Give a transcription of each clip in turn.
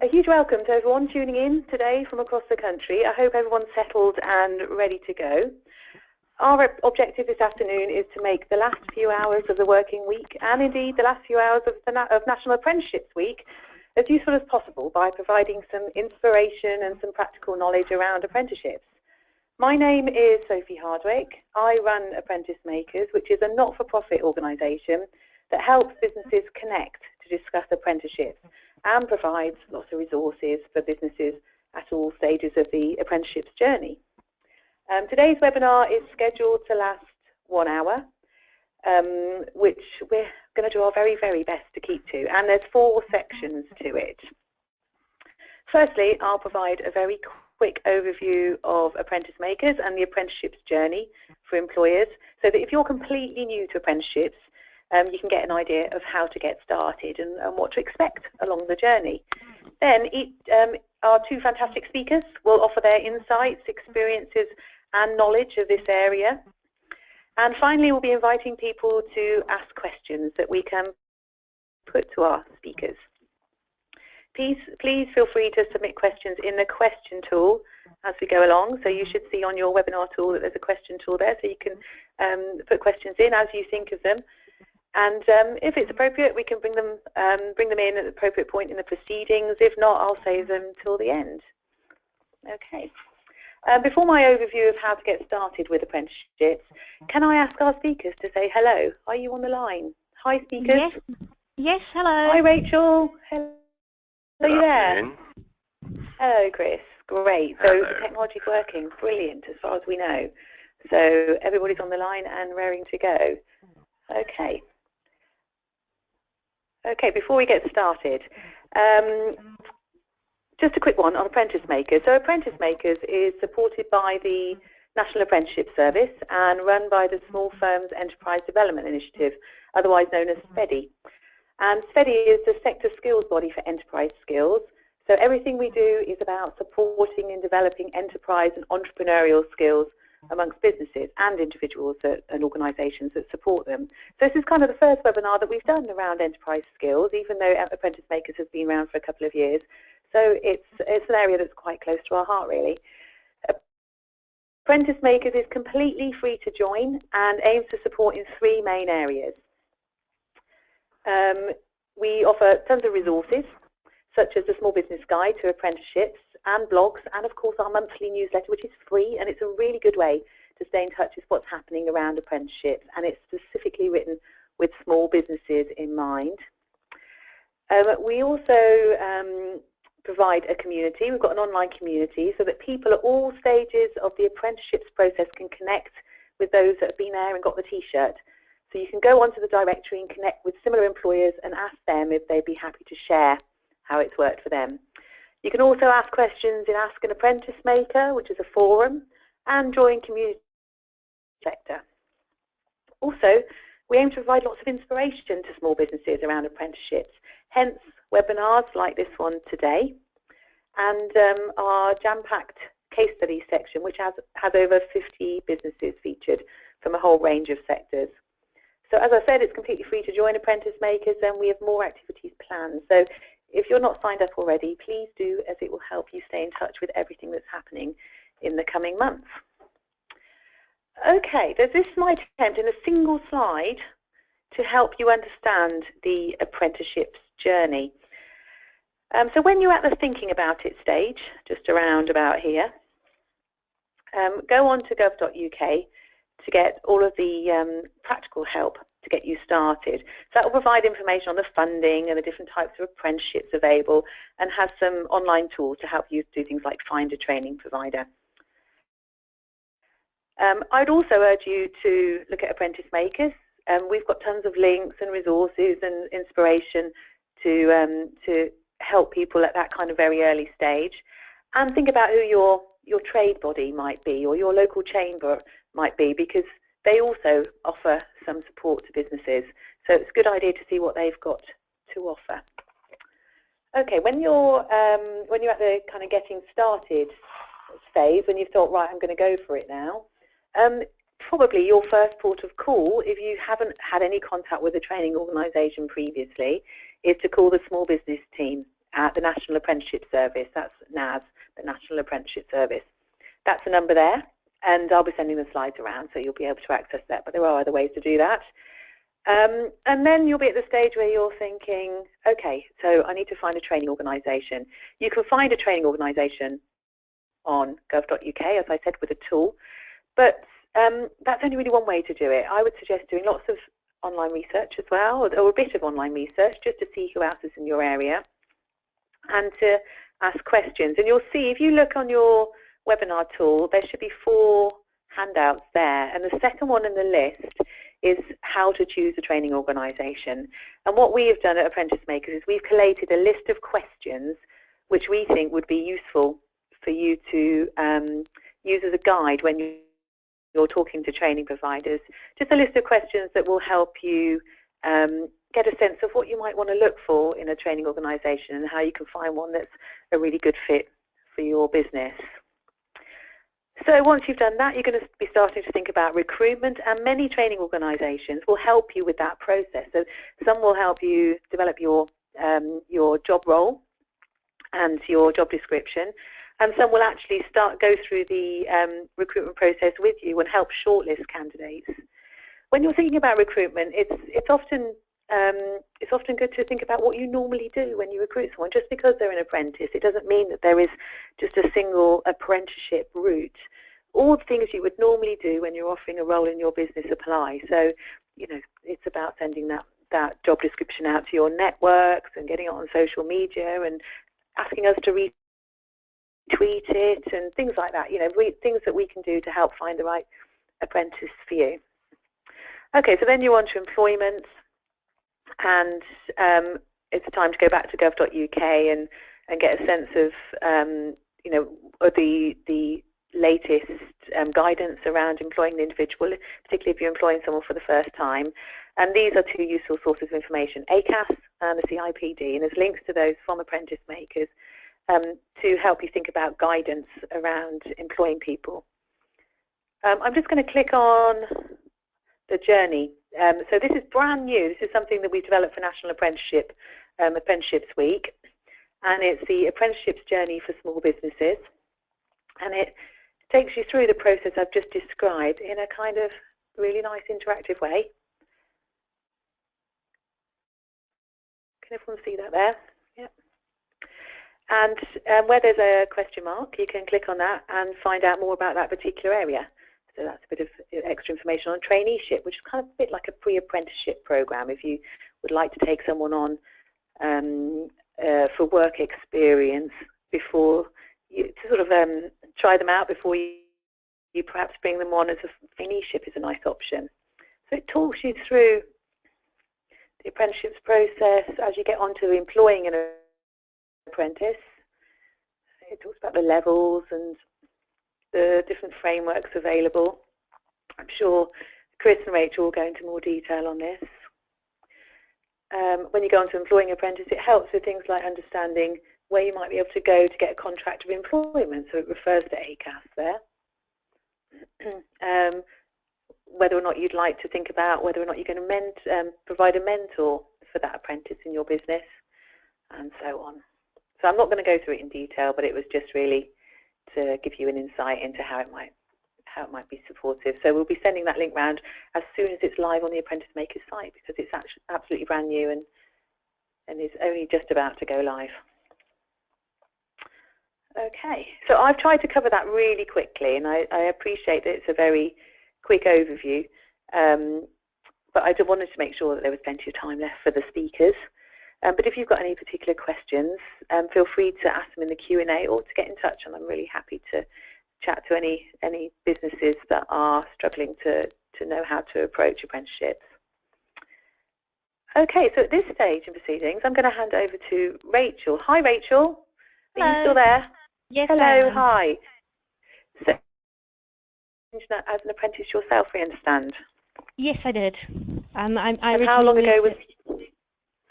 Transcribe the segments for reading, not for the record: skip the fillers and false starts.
A huge welcome to everyone tuning in today from across the country. I hope everyone's settled and ready to go. Our objective this afternoon is to make the last few hours of the working week, and indeed the last few hours of National Apprenticeships Week, as useful as possible by providing some inspiration and some practical knowledge around apprenticeships. My name is Sophie Hardwick. I run Apprentice Makers, which is a not-for-profit organisation that helps businesses connect to discuss apprenticeships and provides lots of resources for businesses at all stages of the apprenticeship's journey. Today's webinar is scheduled to last 1 hour, which we're going to do our very, very best to keep to, and there's 4 sections to it. Firstly, I'll provide a very quick overview of Apprentice Makers and the apprenticeship's journey for employers, so that if you're completely new to apprenticeships, you can get an idea of how to get started and what to expect along the journey. Then our 2 fantastic speakers will offer their insights, experiences and knowledge of this area. And finally, we'll be inviting people to ask questions that we can put to our speakers. Please feel free to submit questions in the question tool as we go along. So you should see on your webinar tool that there's a question tool there, so you can put questions in as you think of them. And if it's appropriate, we can bring them in at the appropriate point in the proceedings. If not, I'll save them till the end. Okay. Before my overview of how to get started with apprenticeships, can I ask our speakers to say hello? Are you on the line? Hi, speakers. Yes. Yes. Hello. Hi, Rachel. Hello. Are you there? Hello, Chris. Great. So the technology's working. Brilliant, as far as we know. So everybody's on the line and raring to go. Okay. Okay, before we get started, just a quick one on Apprentice Makers. So Apprentice Makers is supported by the National Apprenticeship Service and run by the Small Firms Enterprise Development Initiative, otherwise known as SPEDI. And SPEDI is the sector skills body for enterprise skills. So everything we do is about supporting and developing enterprise and entrepreneurial skills amongst businesses and individuals and organisations that support them. So this is kind of the first webinar that we've done around enterprise skills, even though Apprentice Makers has been around for a couple of years. So it's an area that's quite close to our heart, really. Apprentice Makers is completely free to join and aims to support in 3 main areas. We offer tons of resources, such as the Small Business Guide to Apprenticeships and blogs, and of course our monthly newsletter, which is free, and it's a really good way to stay in touch with what's happening around apprenticeships, and it's specifically written with small businesses in mind. We also provide a community. We've got an online community so that people at all stages of the apprenticeships process can connect with those that have been there and got the t-shirt. So you can go onto the directory and connect with similar employers and ask them if they'd be happy to share how it's worked for them. You can also ask questions in Ask an Apprentice Maker, which is a forum, and join community sector. Also, we aim to provide lots of inspiration to small businesses around apprenticeships, hence webinars like this one today, and our jam-packed case study section, which has over 50 businesses featured from a whole range of sectors. So as I said, it's completely free to join Apprentice Makers, and we have more activities planned. So if you're not signed up already, please do, as it will help you stay in touch with everything that's happening in the coming months. Okay, this is my attempt in a single slide to help you understand the apprenticeship's journey. So when you're at the thinking about it stage, just around about here, go on to gov.uk to get all of the practical help to get you started. So that will provide information on the funding and the different types of apprenticeships available, and has some online tools to help you do things like find a training provider. I'd also urge you to look at Apprentice Makers. We've got tons of links and resources and inspiration to help people at that kind of very early stage. And think about who your trade body might be, or your local chamber might be, because they also offer some support to businesses. So it's a good idea to see what they've got to offer. Okay, when you're at the kind of getting started phase, when you've thought, right, I'm going to go for it now, probably your first port of call, if you haven't had any contact with a training organisation previously, is to call the small business team at the National Apprenticeship Service. That's NAS, the National Apprenticeship Service. That's the number there, and I'll be sending the slides around, so you'll be able to access that, but there are other ways to do that. And then you'll be at the stage where you're thinking, okay, so I need to find a training organisation. You can find a training organisation on gov.uk, as I said, with a tool, but that's only really one way to do it. I would suggest doing lots of online research as well, or a bit of online research, just to see who else is in your area, and to ask questions. And you'll see, if you look on your webinar tool, there should be 4 handouts there, and the second one in the list is how to choose a training organisation. And what we have done at Apprentice Makers is we've collated a list of questions which we think would be useful for you to use as a guide when you're talking to training providers. Just a list of questions that will help you get a sense of what you might want to look for in a training organisation and how you can find one that's a really good fit for your business. So once you've done that, you're going to be starting to think about recruitment, and many training organisations will help you with that process. So some will help you develop your job role and your job description, and some will actually go through the recruitment process with you and help shortlist candidates. When you're thinking about recruitment, it's often good to think about what you normally do when you recruit someone. Just because they're an apprentice, it doesn't mean that there is just a single apprenticeship route. All the things you would normally do when you're offering a role in your business apply. So, you know, it's about sending that job description out to your networks and getting it on social media and asking us to retweet it and things like that. You know, things that we can do to help find the right apprentice for you. Okay, so then you're on to employment. And it's time to go back to gov.uk and get a sense of you know, the latest guidance around employing the individual, particularly if you're employing someone for the first time. And these are 2 useful sources of information, ACAS and the CIPD, and there's links to those from Apprentice Makers to help you think about guidance around employing people. I'm just going to click on the journey. So this is brand new. This is something that we've developed for National Apprenticeship, Apprenticeships Week, and it's the Apprenticeships Journey for Small Businesses, and it takes you through the process I've just described in a kind of really nice interactive way. Can everyone see that there? Yep. And where there's a question mark, you can click on that and find out more about that particular area. So that's a bit of extra information on traineeship, which is kind of a bit like a pre-apprenticeship program if you would like to take someone on for work experience before you, to sort of try them out before you perhaps bring them on as a traineeship is a nice option. So it talks you through the apprenticeships process as you get on to employing an apprentice. It talks about the levels and the different frameworks available. I'm sure Chris and Rachel will go into more detail on this. When you go on to employing an apprentice, it helps with things like understanding where you might be able to go to get a contract of employment. So it refers to ACAS there. Whether or not you'd like to think about whether or not you're going to provide a mentor for that apprentice in your business, and so on. So I'm not going to go through it in detail, but it was just really to give you an insight into how it might be supportive. So we'll be sending that link round as soon as it's live on the Apprentice Makers site, because it's actually absolutely brand new and is only just about to go live. Okay, so I've tried to cover that really quickly, and I appreciate that it's a very quick overview, but I just wanted to make sure that there was plenty of time left for the speakers. But if you've got any particular questions, feel free to ask them in the Q&A or to get in touch, and I'm really happy to chat to any businesses that are struggling to know how to approach apprenticeships. Okay, so at this stage in proceedings, I'm going to hand over to Rachel. Hi, Rachel. Hello. Are you still there? Yes, hello, hi. So, as an apprentice yourself, we understand. Yes, I did. And how long ago was...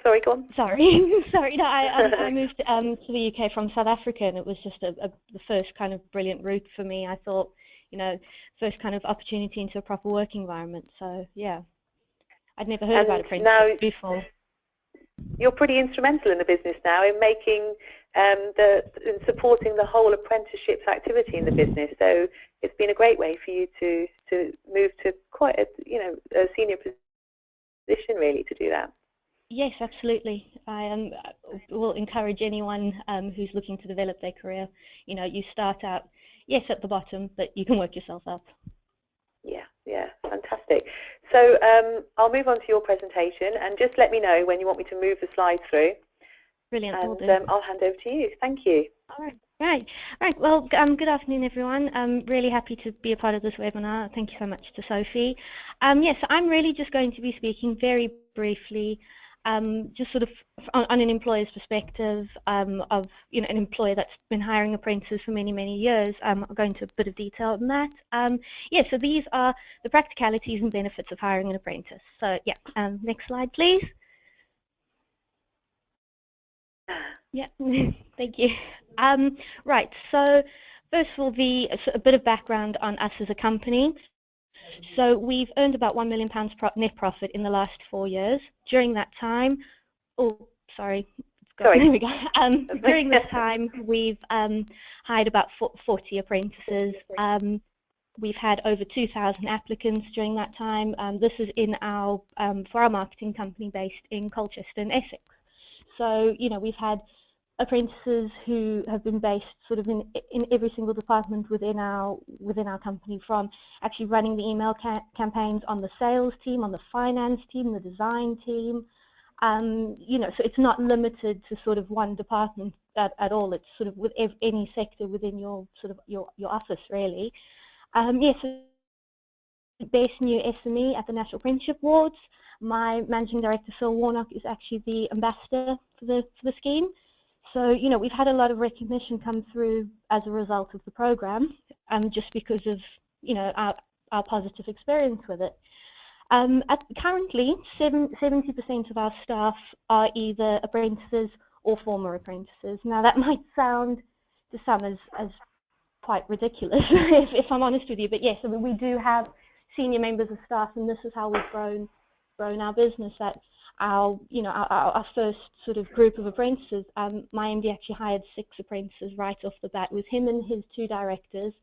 Sorry, go on. Sorry, sorry. No, I moved to the UK from South Africa, and it was just the first kind of brilliant route for me. I thought, you know, first kind of opportunity into a proper work environment. So yeah, I'd never heard about apprenticeships before. you're pretty instrumental in the business now in making in supporting the whole apprenticeships activity in the business. So it's been a great way for you to move to quite a a senior position really to do that. Yes, absolutely. I will encourage anyone who's looking to develop their career. You start out, yes, at the bottom, but you can work yourself up. Yeah, fantastic. So I'll move on to your presentation, and just let me know when you want me to move the slides through. Brilliant. And I'll hand over to you. Thank you. All right. Well, good afternoon, everyone. I'm really happy to be a part of this webinar. Thank you so much to Sophie. Yes, I'm really just going to be speaking very briefly, just sort of on an employer's perspective of an employer that's been hiring apprentices for many years. I'll go into a bit of detail on that. Yeah, so these are the practicalities and benefits of hiring an apprentice. So yeah, next slide, please. Yeah, thank you. Right, so first of all, a bit of background on us as a company. So we've earned about £1 million net profit in the last 4 years. During that time, there we go. During this time, we've hired about 40 apprentices. We've had over 2,000 applicants during that time. This is in for our marketing company based in Colchester in Essex. So, we've had apprentices who have been based sort of in every single department within our company, from actually running the email campaigns on the sales team, on the finance team, the design team. So it's not limited to sort of one department at all. It's sort of with any sector within your office, really. Yes, best new SME at the National Apprenticeship Awards. My managing director, Phil Warnock, is actually the ambassador for the scheme. So, we've had a lot of recognition come through as a result of the program, just because of, our positive experience with it. Currently, 70% of our staff are either apprentices or former apprentices. Now, that might sound to some as quite ridiculous, if I'm honest with you, but yes, I mean, we do have senior members of staff, and this is how we've grown our business. That our first sort of group of apprentices, my MD actually hired 6 apprentices right off the bat with him and his 2 directors,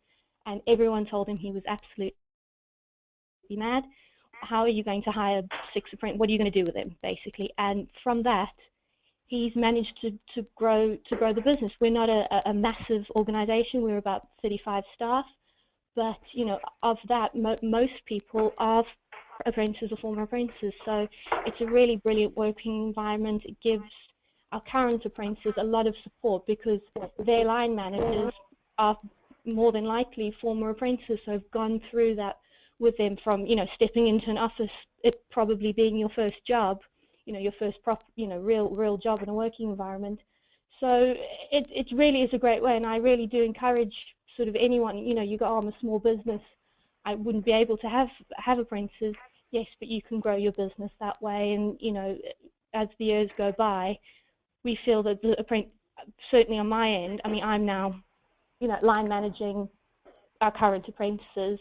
and everyone told him he was absolutely mad. How are you going to hire 6 apprentices? What are you going to do with them, basically? And from that, he's managed to grow the business. We're not a massive organisation. We're about 35 staff, but of that, most people are apprentices or former apprentices. So it's a really brilliant working environment. It gives our current apprentices a lot of support because their line managers are more than likely former apprentices, so have gone through that with them, from stepping into an office, it probably being your first job, your first real job in a working environment. So it really is a great way, and I really do encourage sort of anyone. You go, I'm a small business, I wouldn't be able to have apprentices. Yes, but you can grow your business that way, and as the years go by, we feel that certainly on my end, I mean, I'm now line managing our current apprentices,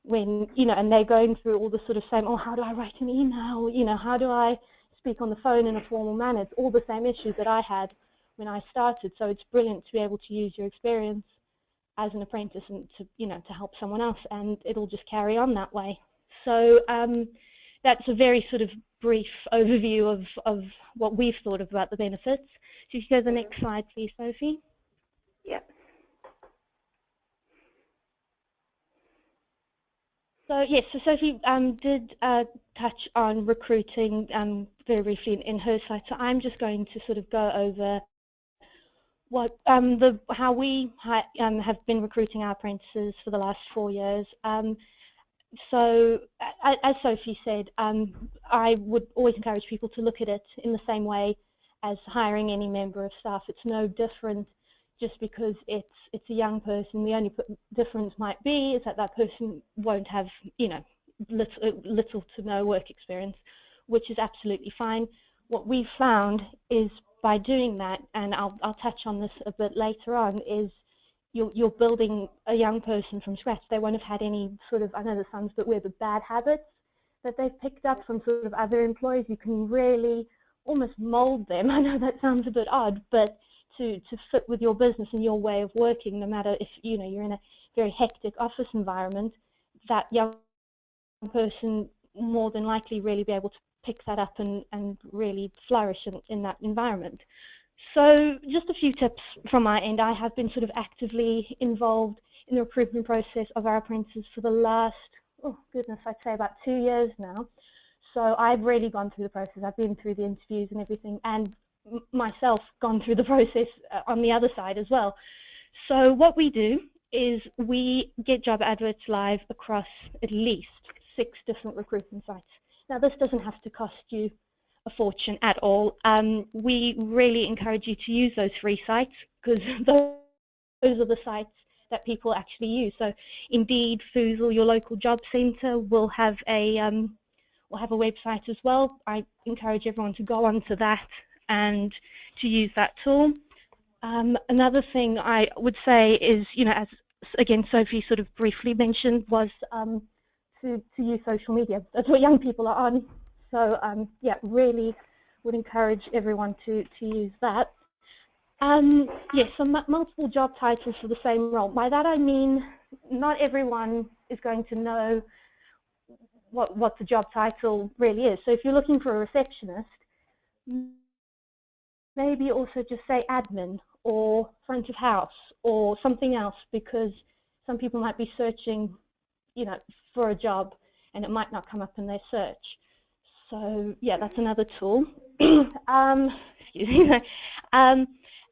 when and they're going through all the sort of same, how do I write an email, how do I speak on the phone in a formal manner. It's all the same issues that I had when I started. So it's brilliant to be able to use your experience as an apprentice and to help someone else, and it'll just carry on that way. So that's a very sort of brief overview of what we've thought about the benefits. So if you go to the next slide, please, Sophie. Yep. So yes, so Sophie did touch on recruiting very briefly in her slide. So I'm just going to sort of go over what how we have been recruiting our apprentices for the last 4 years. So as Sophie said, I would always encourage people to look at it in the same way as hiring any member of staff. It's no different just because it's a young person. The only difference might be is that person won't have little to no work experience, which is absolutely fine. What we've found is by doing that, and I'll touch on this a bit later on, is you're building a young person from scratch. They won't have had any sort of, I know the sounds, but we're the bad habits that they've picked up from sort of other employees. You can really almost mold them. I know that sounds a bit odd, but to fit with your business and your way of working, no matter if you're in a very hectic office environment, that young person more than likely really be able to pick that up and really flourish in that environment. So just a few tips from my end. I have been sort of actively involved in the recruitment process of our apprentices for the last, oh goodness, I'd say about 2 years now. So I've really gone through the process. I've been through the interviews and everything, and myself gone through the process on the other side as well. So what we do is we get job adverts live across at least 6 different recruitment sites. Now this doesn't have to cost you a fortune at all. We really encourage you to use those free sites, because those are the sites that people actually use. So Indeed, Foozle, your local job centre will have a website as well. I encourage everyone to go onto that and to use that tool. Another thing I would say is, as again Sophie sort of briefly mentioned, was to use social media. That's what young people are on. So yeah, really would encourage everyone to use that. Yes, so multiple job titles for the same role. By that I mean not everyone is going to know what the job title really is. So if you're looking for a receptionist, maybe also just say admin or front of house or something else, because some people might be searching, for a job and it might not come up in their search. So yeah, that's another tool. Excuse me.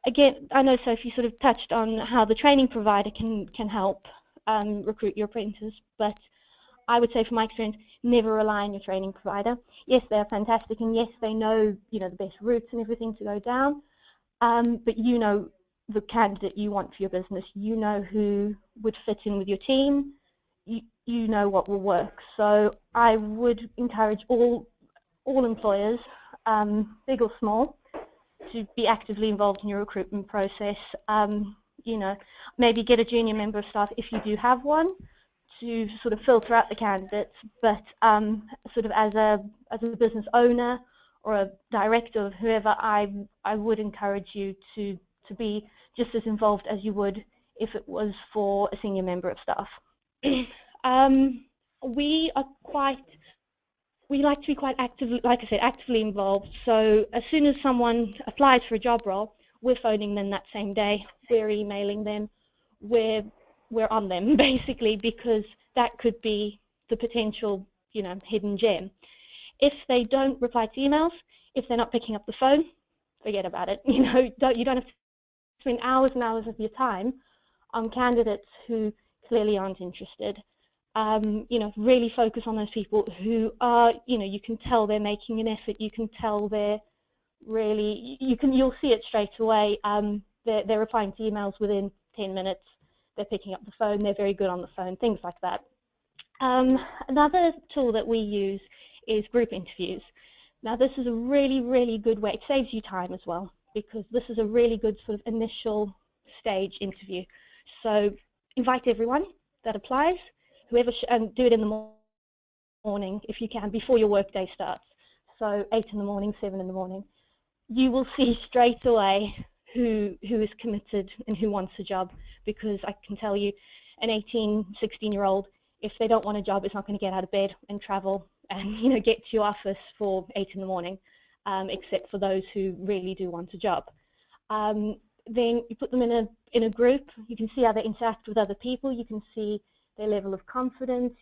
Again, I know Sophie sort of touched on how the training provider can help recruit your apprentices, but I would say from my experience, never rely on your training provider. Yes, they're fantastic, and yes, they know the best routes and everything to go down, but you know the candidate you want for your business. You know who would fit in with your team. You know what will work. So I would encourage all employers, big or small, to be actively involved in your recruitment process. Maybe get a junior member of staff if you do have one, to sort of filter out the candidates, but sort of as a business owner or a director of whoever, I would encourage you to be just as involved as you would if it was for a senior member of staff. We like to be quite actively, like I said, actively involved. So as soon as someone applies for a job role, we're phoning them that same day, we're emailing them, we're on them basically, because that could be the potential, hidden gem. If they don't reply to emails, if they're not picking up the phone, forget about it. You don't have to spend hours and hours of your time on candidates who clearly aren't interested. Really focus on those people who are, you can tell they're making an effort. You can tell they're really, you'll see it straight away. They're replying to emails within 10 minutes. They're picking up the phone. They're very good on the phone. Things like that. Another tool that we use is group interviews. Now, this is a really, really good way. It saves you time as well, because this is a really good sort of initial stage interview. So invite everyone that applies, whoever, and do it in the morning if you can, before your workday starts. So 8 in the morning, 7 in the morning. You will see straight away who is committed and who wants a job, because I can tell you, an 18, 16-year-old, if they don't want a job, is not going to get out of bed and travel and get to your office for 8 in the morning, except for those who really do want a job. Then you put them in a group. You can see how they interact with other people. You can see their level of confidence.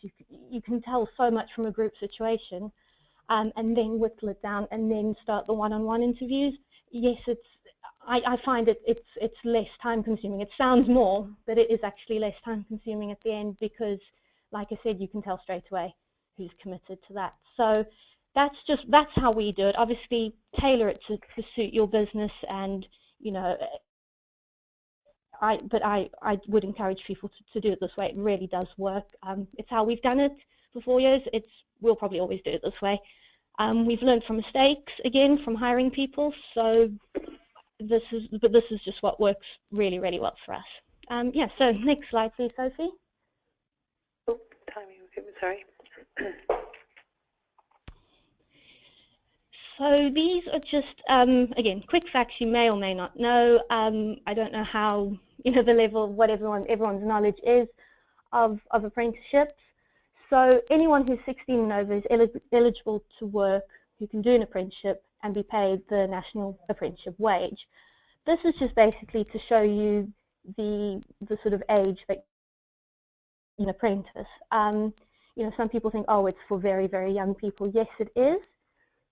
You can tell so much from a group situation, and then whittle it down and then start the one-on-one interviews. Yes, I find it's less time consuming. It sounds more, but it is actually less time consuming at the end, because, like I said, you can tell straight away who's committed to that. So that's how we do it. Obviously, tailor it to suit your business, and I would encourage people to do it this way. It really does work. It's how we've done it for 4 years. We'll probably always do it this way. We've learned from mistakes, again, from hiring people. So this is just what works really, really well for us. Yeah. So next slide, please, Sophie. Oh, timing. Sorry. So these are just, again, quick facts you may or may not know. I don't know how, the level, what everyone's knowledge is of apprenticeships. So anyone who's 16 and over is eligible to work, who can do an apprenticeship and be paid the National Apprenticeship wage. This is just basically to show you the sort of age that you can apprentice. Some people think, oh, it's for very, very young people. Yes, it is.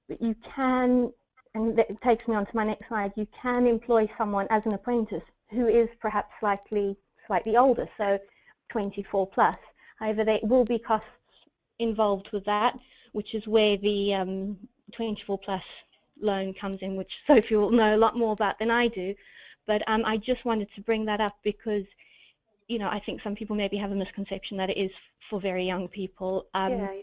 But you can, and that takes me on to my next slide, you can employ someone as an apprentice who is perhaps slightly older, so 24 plus. However, there will be costs involved with that, which is where the 24 plus loan comes in, which Sophie will know a lot more about than I do. But I just wanted to bring that up because, I think some people maybe have a misconception that it is for very young people. Yeah.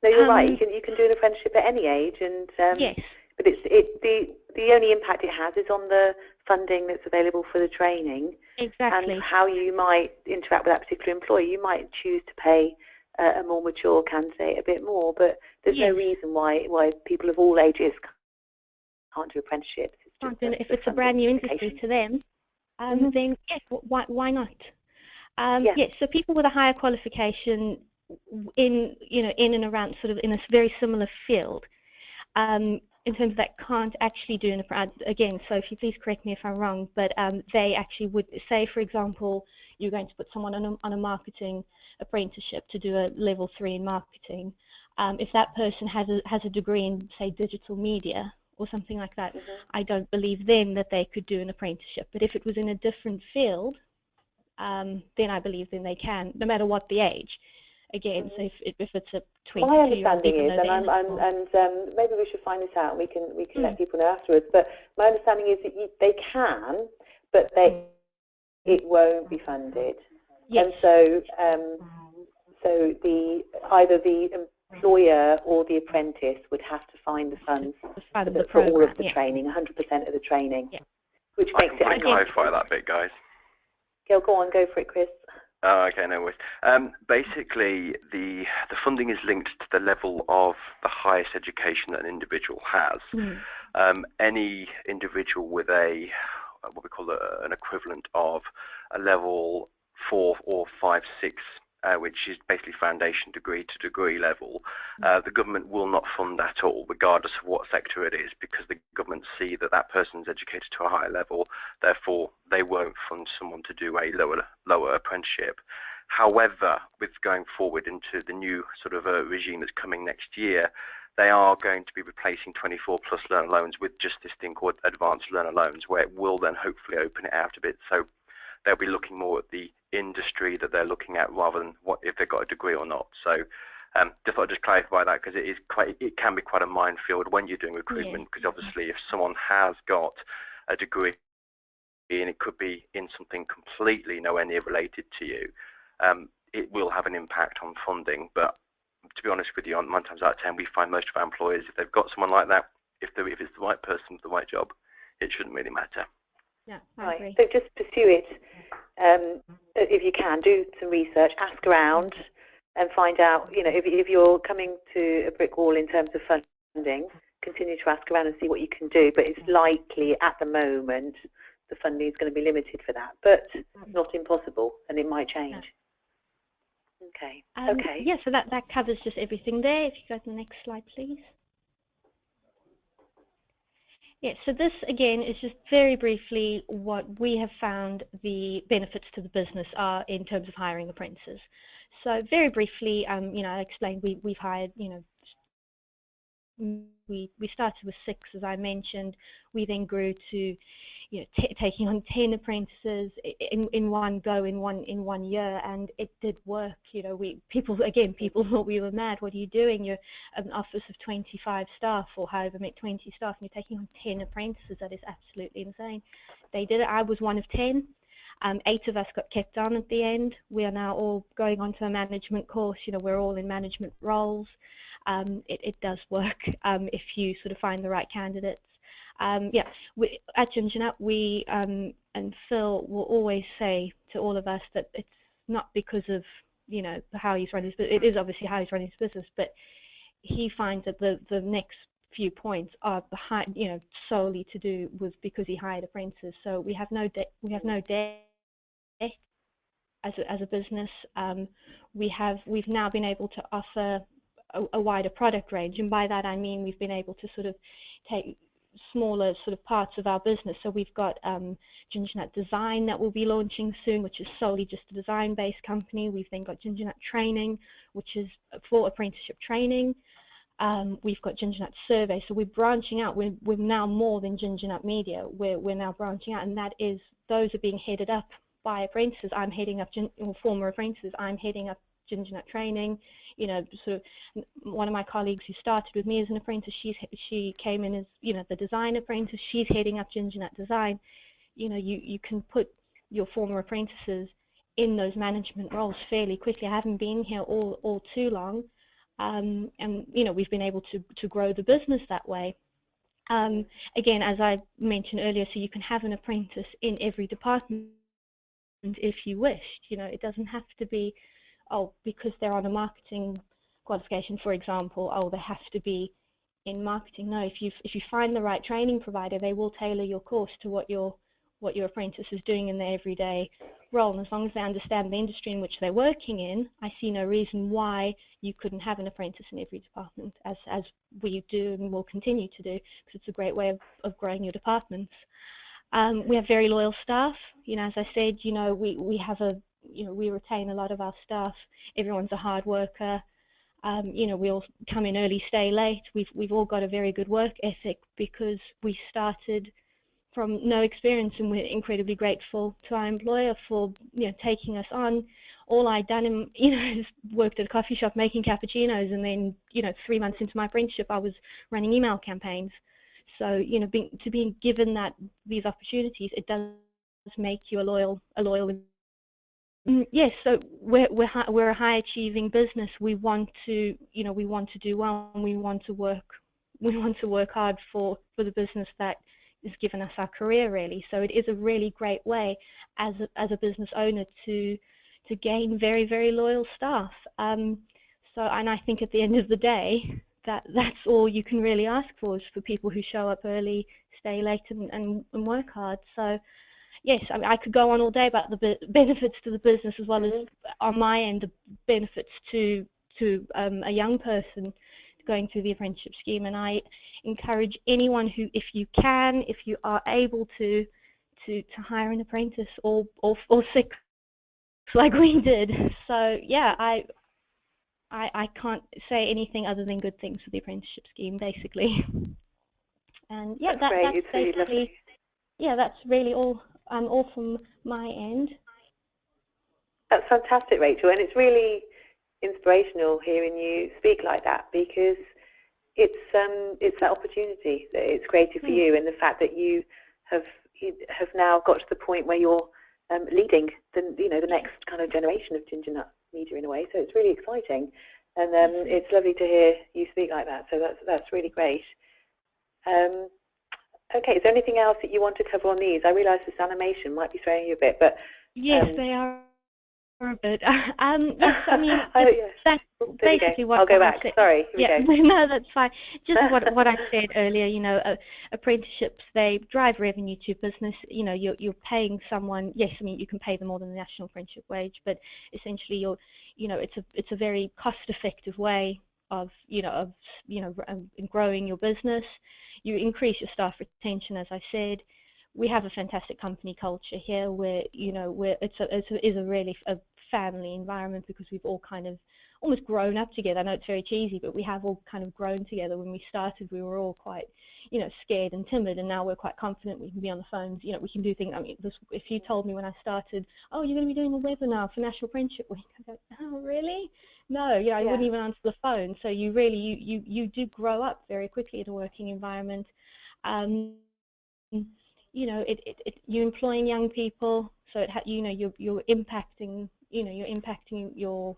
No, you're right. You can do an apprenticeship at any age, and yes. But the only impact it has is on the funding that's available for the training. Exactly. And how you might interact with that particular employer. You might choose to pay a more mature candidate a bit more, but there's no reason why people of all ages can't do apprenticeships. If it's a brand new industry to them, then yes, why not? Yes, so people with a higher qualification in and around sort of in a very similar field, in terms of that can't actually do an apprenticeship. Again, Sophie, please correct me if I'm wrong, but they actually would say, for example, you're going to put someone on a marketing apprenticeship to do a level 3 in marketing. If that person has a degree in, say, digital media or something like that, I don't believe then that they could do an apprenticeship. But if it was in a different field, then I believe then they can, no matter what the age. Again, so if it's a 22-year-old, my understanding is, and maybe we should find this out, and we can let people know afterwards. But my understanding is that they can, but it won't be funded. Yes. And so either the employer or the apprentice would have to find the funds for all of the training, 100% of the training, which makes it. I can clarify that bit, guys. Go on, go for it, Chris. Oh, okay, no worries. Basically, the funding is linked to the level of the highest education that an individual has. Any individual with what we call an equivalent of a level 4 or 5, 6, which is basically foundation degree to degree level, the government will not fund at all, regardless of what sector it is, because the government see that that person's educated to a higher level, therefore they won't fund someone to do a lower apprenticeship. However, with going forward into the new sort of regime that's coming next year, they are going to be replacing 24 plus learner loans with just this thing called advanced learner loans, where it will then hopefully open it out a bit. So they'll be looking more at the industry that they're looking at rather than if they've got a degree or not. So just thought I'd just clarify that, because it can be quite a minefield when you're doing recruitment, because obviously if someone has got a degree and it could be in something completely nowhere near related to you, it will have an impact on funding. But to be honest with you, 9 times out of 10 we find most of our employers, if they've got someone like that, if it's the right person for the right job, it shouldn't really matter. Yeah, I agree. So just pursue it. If you can, do some research, ask around, and find out. If you're coming to a brick wall in terms of funding, continue to ask around and see what you can do. But it's likely at the moment the funding is going to be limited for that, but not impossible, and it might change. Okay. Okay. Yeah. So that covers just everything there. If you go to the next slide, please. Yeah, so this again is just very briefly what we have found the benefits to the business are in terms of hiring apprentices. So very briefly, I explained we've hired, we started with 6, as I mentioned. We then grew to, taking on 10 apprentices in one go in one year, and it did work. People thought we were mad. What are you doing? You're an office of 25 staff, or however many, 20 staff, and you're taking on 10 apprentices. That is absolutely insane. They did it. I was one of 10. 8 of us got kept on at the end. We are now all going on to a management course. We're all in management roles. It does work if you sort of find the right candidates. At Ginger, we and Phil will always say to all of us that it's not because of how he's running his business. It is obviously how he's running his business, but he finds that the next few points are behind, solely to do with because he hired apprentices. So we have no debt. We have no debt as a business. We've now been able to offer a wider product range, and by that I mean we've been able to sort of take smaller sort of parts of our business. So we've got Ginger Nut Design that we'll be launching soon, which is solely just a design-based company. We've then got Ginger Nut Training, which is for apprenticeship training. We've got Ginger Nut Survey, so we're branching out. We're now more than Ginger Nut Media. We're now branching out, and those are being headed up by apprentices. I'm heading up former apprentices. I'm heading up Ginger Nut Training. Sort of one of my colleagues who started with me as an apprentice, she came in as the design apprentice. She's heading up Ginger Nut Design. You can put your former apprentices in those management roles fairly quickly. I haven't been here all too long, and we've been able to grow the business that way. Again, as I mentioned earlier, so you can have an apprentice in every department if you wished. It doesn't have to be, because they're on a marketing qualification, for example, they have to be in marketing. No, if you find the right training provider, they will tailor your course to what your apprentice is doing in their everyday role. And as long as they understand the industry in which they're working in, I see no reason why you couldn't have an apprentice in every department, as we do and will continue to do, because it's a great way of growing your departments. We have very loyal staff. As I said, we retain a lot of our staff. Everyone's a hard worker. We all come in early, stay late. We've all got a very good work ethic because we started from no experience, and we're incredibly grateful to our employer for taking us on. All I'd done is worked at a coffee shop making cappuccinos, and then 3 months into my apprenticeship I was running email campaigns. So being given these opportunities, it does make you a loyal. Yes, so we're a high achieving business. We want to do well, and we want to work hard for the business that has given us our career, really. So it is a really great way as a business owner to gain very, very loyal staff. And I think at the end of the day, that's all you can really ask for, is for people who show up early, stay late, and work hard. So yes, I could go on all day about the benefits to the business, as well as on my end the benefits to a young person going through the apprenticeship scheme. And I encourage anyone who, if you are able to hire an apprentice or 6 like we did. So yeah, I can't say anything other than good things for the apprenticeship scheme, basically. And yeah, that's basically, yeah, that's really all from my end. That's fantastic, Rachel, and it's really inspirational hearing you speak like that, because it's that opportunity that it's created for you, and the fact that you have now got to the point where you're leading the next kind of generation of Ginger Nut Media in a way. So it's really exciting, and it's lovely to hear you speak like that. So that's really great. Okay, is there anything else that you want to cover on these? I realise this animation might be throwing you a bit, but yes, they are a bit. Yes, I mean, that's basically what I'll go back. Sorry. Yeah, no, that's fine. Just what I said earlier. Apprenticeships, they drive revenue to business. You're paying someone. Yes, I mean you can pay them more than the national apprenticeship wage, but essentially it's a very cost-effective way of growing your business. You increase your staff retention, as I said. We have a fantastic company culture here, where it is a really a family environment, because we've all kind of almost grown up together. I know it's very cheesy, but we have all kind of grown together. When we started, we were all quite scared and timid, and now we're quite confident. We can be on the phones. We can do things. I mean, if you told me when I started, oh, you're going to be doing a webinar for National Apprenticeship Week, I go, oh, really? No, I wouldn't even answer the phone. So you really you do grow up very quickly in a working environment. You're employing young people, so you're impacting your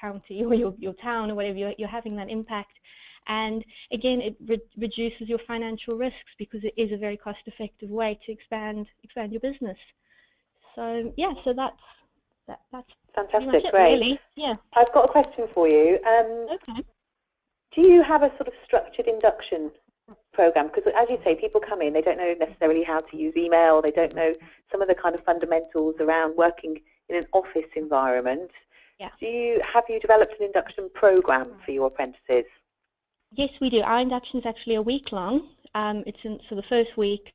county or your town or whatever. You're having that impact, and again, it reduces your financial risks, because it is a very cost-effective way to expand your business. So yeah, so that's fantastic. Great. Really. Yeah. I've got a question for you. Okay. Do you have a sort of structured induction program? Because as you say, people come in, they don't know necessarily how to use email, they don't know some of the kind of fundamentals around working in an office environment. Yeah. Have you developed an induction program for your apprentices? Yes, we do. Our induction is actually a week long. So the first week,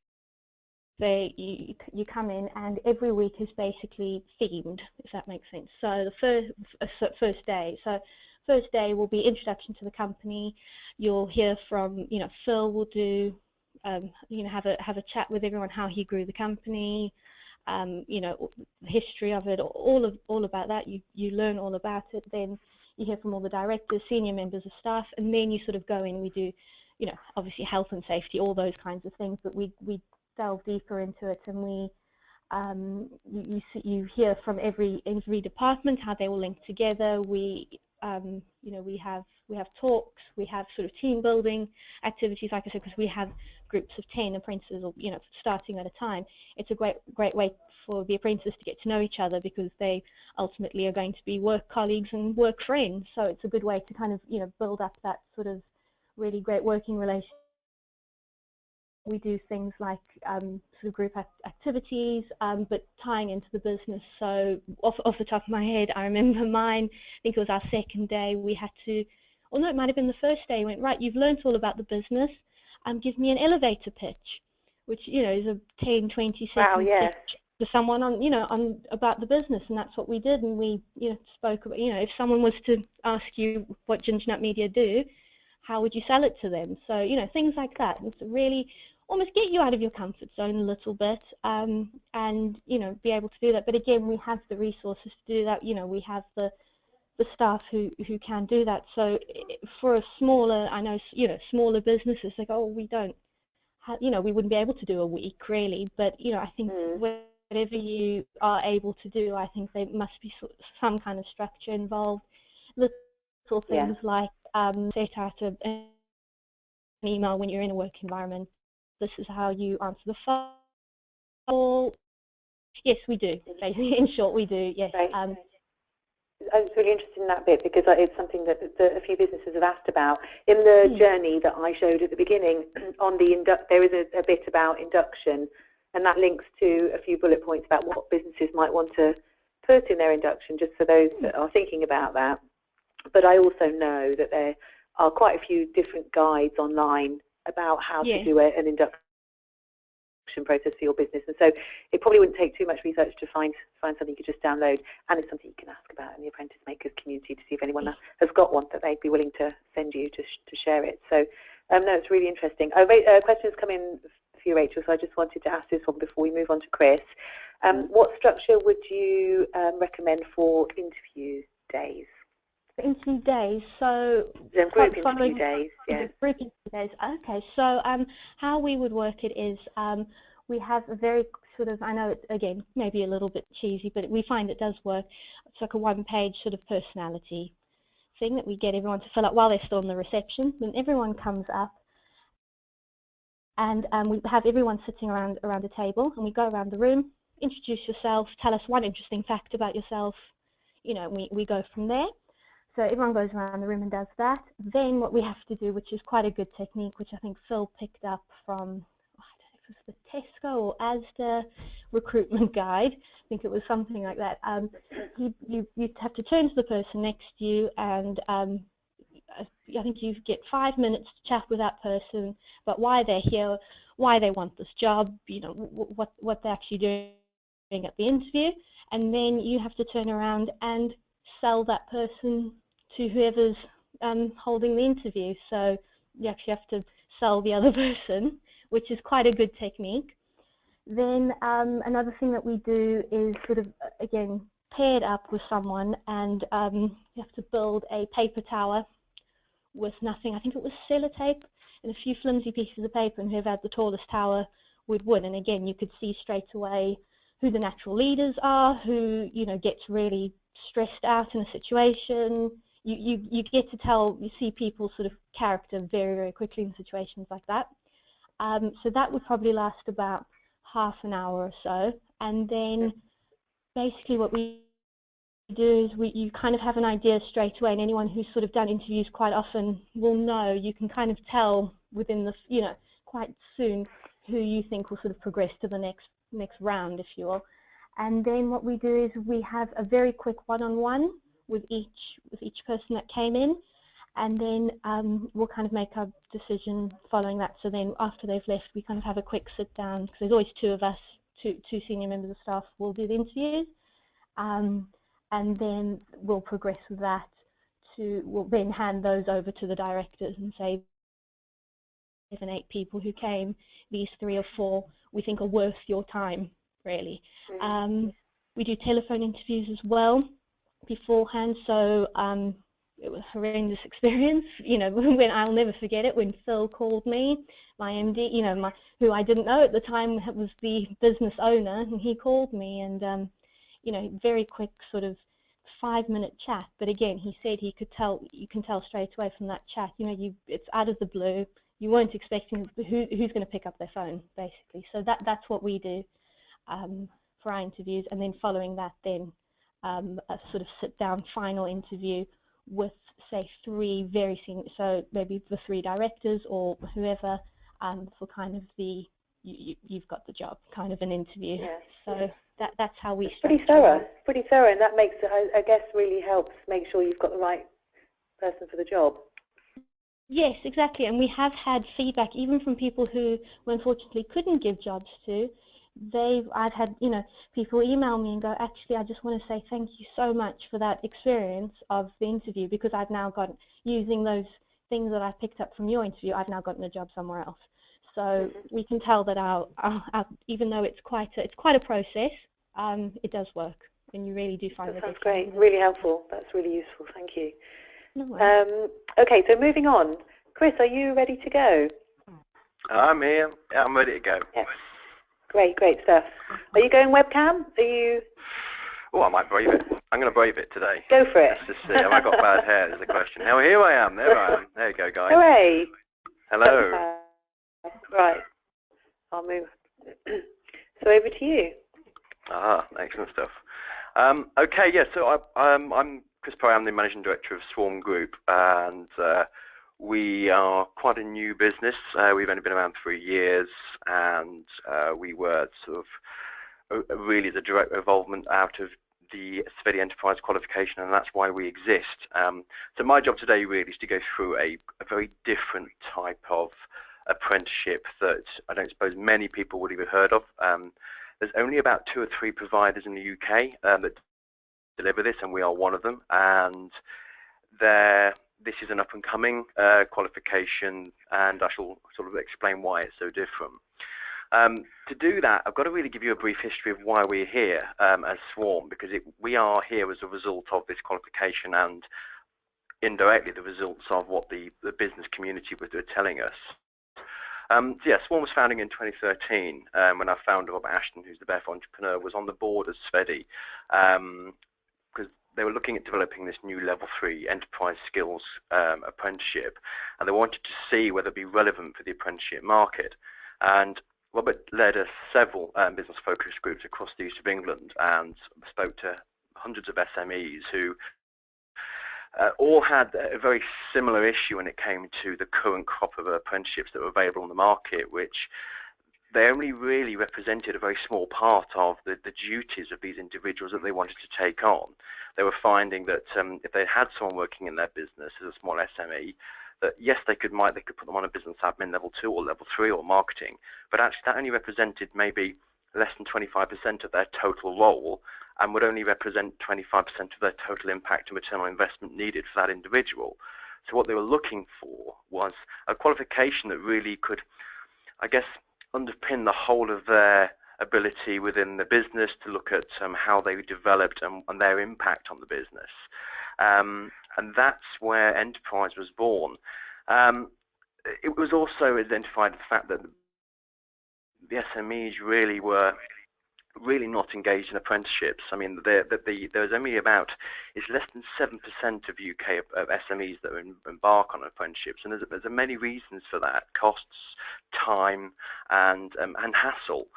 you come in, and every week is basically themed, if that makes sense. So the first day will be introduction to the company. You'll hear from, Phil will do, have a chat with everyone, how he grew the company, the history of it, all about that. You learn all about it. Then you hear from all the directors, senior members of staff, and then you sort of go in. We do, obviously health and safety, all those kinds of things, but we delve deeper into it, and you hear from every department how they all link together. We have talks, we have sort of team building activities, like I said, because we have groups of 10 apprentices, or starting at a time. It's a great way for the apprentices to get to know each other, because they ultimately are going to be work colleagues and work friends. So it's a good way to kind of build up that sort of really great working relationship. We do things like sort of group activities, but tying into the business. So off the top of my head, I remember mine, I think it was our second day, we had to, or no, it might have been the first day, went, right, you've learnt all about the business, give me an elevator pitch, which, is a 10, 20 second pitch to someone on about the business. And that's what we did. And we, spoke about, if someone was to ask you what Ginger Nut Media do, how would you sell it to them? So, things like that. It's really almost get you out of your comfort zone a little bit, and be able to do that. But again, we have the resources to do that. We have the staff who can do that. So for a smaller, I know, smaller businesses, like, oh, we don't have, we wouldn't be able to do a week really. But I think whatever you are able to do, I think there must be some kind of structure involved. Little things like set out an email when you're in a work environment. This is how you answer the phone. Yes, we do. Basically, in short, we do. Yes. Right. I was really interested in that bit, because it's something that a few businesses have asked about. In the journey that I showed at the beginning, on there is a bit about induction, and that links to a few bullet points about what businesses might want to put in their induction, just for those that are thinking about that. But I also know that there are quite a few different guides online about how to do an induction process for your business, and so it probably wouldn't take too much research to find something you could just download, and it's something you can ask about in the Apprentice Makers community to see if anyone has got one that they'd be willing to send you to share it. So no, it's really interesting. Questions come in for you, Rachel, so I just wanted to ask this one before we move on to Chris. What structure would you recommend for interview days? Interview days, so group interview days, group interview days. Okay, so how we would work it is we have a very sort of, I know it again maybe a little bit cheesy, but we find it does work. It's like a one-page sort of personality thing that we get everyone to fill out while they're still in the reception. When everyone comes up, and we have everyone sitting around a table, and we go around the room, introduce yourself, tell us one interesting fact about yourself. We go from there. So everyone goes around the room and does that. Then what we have to do, which is quite a good technique, which I think Phil picked up from, I don't know if it was the Tesco or Asda recruitment guide. I think it was something like that. You have to turn to the person next to you, and I think you get 5 minutes to chat with that person about why they're here, why they want this job, what they're actually doing at the interview, and then you have to turn around and sell that person to whoever's holding the interview. So you actually have to sell the other person, which is quite a good technique. Then another thing that we do is sort of, again, paired up with someone, and you have to build a paper tower with nothing. I think it was sellotape and a few flimsy pieces of paper, and whoever had the tallest tower would win. And again, you could see straight away who the natural leaders are, who gets really stressed out in a situation. You get to tell, you see people's sort of character very, very quickly in situations like that. So that would probably last about half an hour or so. And then basically what we do is you kind of have an idea straight away, and anyone who's sort of done interviews quite often will know, you can kind of tell within the, quite soon who you think will sort of progress to the next round, if you will. And then what we do is we have a very quick one-on-one with each person that came in, and then we'll kind of make our decision following that. So then after they've left, we kind of have a quick sit down, because there's always two of us, two senior members of staff will do the interviews. And then we'll progress with that we'll then hand those over to the directors and say, 7, 8 people who came, these 3 or 4 we think are worth your time, really. We do telephone interviews as well beforehand, so it was a horrendous experience, when I'll never forget it, when Phil called me, my MD, who I didn't know at the time was the business owner, and he called me, and very quick sort of 5-minute chat. But again, he said you can tell straight away from that chat, it's out of the blue, you weren't expecting who's going to pick up their phone, basically. So that's what we do for our interviews, and then following that, then a sort of sit-down final interview with, say, 3 very senior, so maybe the 3 directors or whoever, for kind of the you've got the job kind of an interview. Yeah. So that's how we. It's pretty thorough, and that makes it, I guess, really helps make sure you've got the right person for the job. Yes, exactly, and we have had feedback even from people who we unfortunately couldn't give jobs to. I've had people email me and go, actually, I just want to say thank you so much for that experience of the interview, because I've now got, using those things that I picked up from your interview, I've now gotten a job somewhere else. So we can tell that our even though it's quite a process, it does work, and you really do find that. Sounds great, really helpful. That's really useful. Thank you. No okay, so moving on. Chris, are you ready to go? I'm here. Yeah, I'm ready to go. Yes. Great stuff. Are you going webcam? Are you? Oh, I might brave it. I'm going to brave it today. Go for it. Let's just see. Have I got bad hair? Is the question. Now here I am. There I am. There you go, guys. Hooray! Hello. Right. I'll move. So over to you. Excellent stuff. Okay, yeah. So I'm Chris Perry. I'm the managing director of Swarm Group, and we are quite a new business. We've only been around 3 years, and we were sort of really the direct involvement out of the Steady Enterprise qualification, and that's why we exist. So my job today really is to go through a very different type of apprenticeship that I don't suppose many people would have even heard of. There's only about 2 or 3 providers in the UK that deliver this, and we are one of them. And this is an up-and-coming qualification, and I shall sort of explain why it's so different. To do that, I've got to really give you a brief history of why we're here as Swarm, because we are here as a result of this qualification and indirectly the results of what the business community was telling us. So yeah, Swarm was founded in 2013 when our founder, Robert Ashton, who's the best entrepreneur, was on the board as Steady, because they were looking at developing this new level 3 enterprise skills apprenticeship, and they wanted to see whether it'd be relevant for the apprenticeship market. And Robert led several business focus groups across the east of England and spoke to hundreds of SMEs who all had a very similar issue when it came to the current crop of apprenticeships that were available on the market, which they only really represented a very small part of the duties of these individuals that they wanted to take on. They were finding that if they had someone working in their business as a small SME, that yes, they could put them on a business admin level 2 or level 3 or marketing, but actually that only represented maybe less than 25% of their total role, and would only represent 25% of their total impact and return on investment needed for that individual. So what they were looking for was a qualification that really could, I guess, underpin the whole of their ability within the business to look at how they developed and their impact on the business. And that's where Enterprise was born. It was also identified the fact that the SMEs really were not engaged in apprenticeships. I mean, there's only about, it's less than 7% of UK of SMEs that embark on apprenticeships, and there's many reasons for that: costs, time, and hassle.